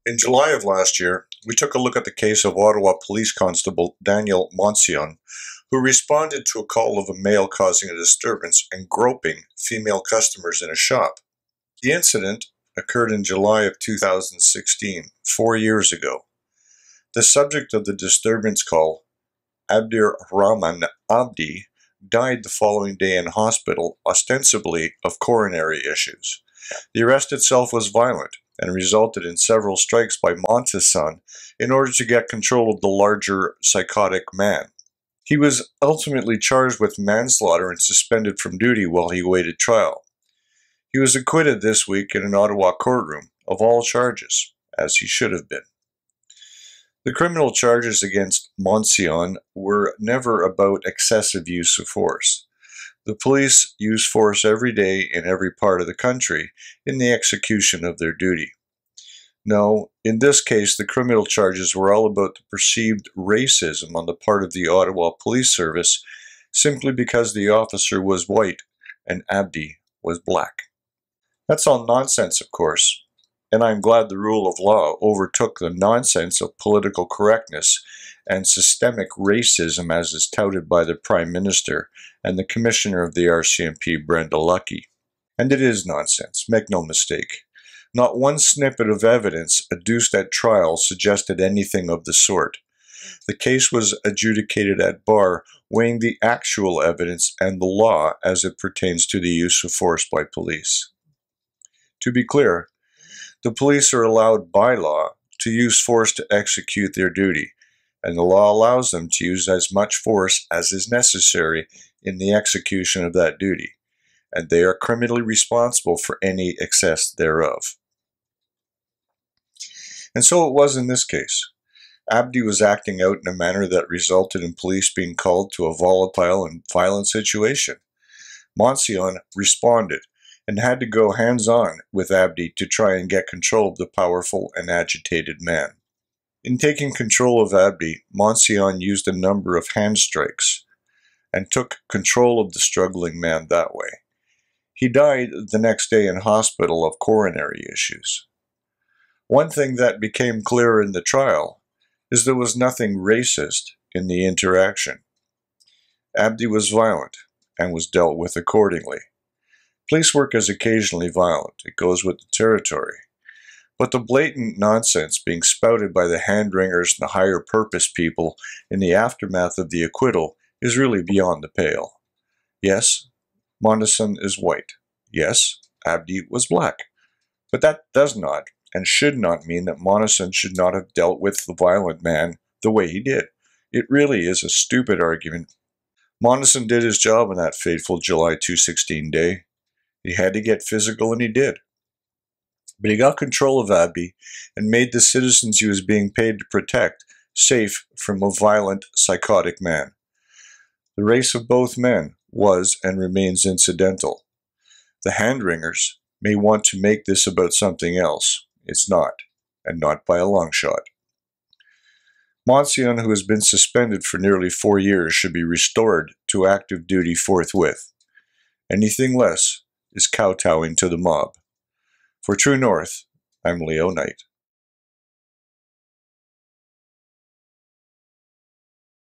In July of last year, we took a look at the case of Ottawa Police Constable Daniel Montsion, who responded to a call of a male causing a disturbance and groping female customers in a shop. The incident occurred in July of 2016, 4 years ago. The subject of the disturbance call, Abdirahman Abdi, died the following day in hospital, ostensibly of coronary issues. The arrest itself was violent and resulted in several strikes by Montsion in order to get control of the larger psychotic man. He was ultimately charged with manslaughter and suspended from duty while he awaited trial. He was acquitted this week in an Ottawa courtroom of all charges, as he should have been. The criminal charges against Montsion were never about excessive use of force. The police use force every day in every part of the country in the execution of their duty. No, in this case, the criminal charges were all about the perceived racism on the part of the Ottawa Police Service simply because the officer was white and Abdi was black. That's all nonsense, of course, and I'm glad the rule of law overtook the nonsense of political correctness and systemic racism as is touted by the Prime Minister and the Commissioner of the RCMP, Brenda Lucki. And it is nonsense, make no mistake. Not one snippet of evidence adduced at trial suggested anything of the sort. The case was adjudicated at bar, weighing the actual evidence and the law as it pertains to the use of force by police. To be clear, the police are allowed by law to use force to execute their duty, and the law allows them to use as much force as is necessary in the execution of that duty, and they are criminally responsible for any excess thereof. And so it was in this case. Abdi was acting out in a manner that resulted in police being called to a volatile and violent situation. Montsion responded and had to go hands-on with Abdi to try and get control of the powerful and agitated man. In taking control of Abdi, Montsion used a number of hand strikes and took control of the struggling man that way. He died the next day in hospital of coronary issues. One thing that became clear in the trial is there was nothing racist in the interaction. Abdi was violent and was dealt with accordingly. Police work is occasionally violent. It goes with the territory. But the blatant nonsense being spouted by the hand-wringers and the higher purpose people in the aftermath of the acquittal is really beyond the pale. Yes, Montsion is white. Yes, Abdi was black. But that does not and should not mean that Montsion should not have dealt with the violent man the way he did. It really is a stupid argument. Montsion did his job on that fateful July 2/16 day. He had to get physical, and he did. But he got control of Abdi and made the citizens he was being paid to protect safe from a violent, psychotic man. The race of both men was and remains incidental. The hand-wringers may want to make this about something else. It's not, and not by a long shot. Montsion, who has been suspended for nearly 4 years, should be restored to active duty forthwith. Anything less is kowtowing to the mob. For True North, I'm Leo Knight.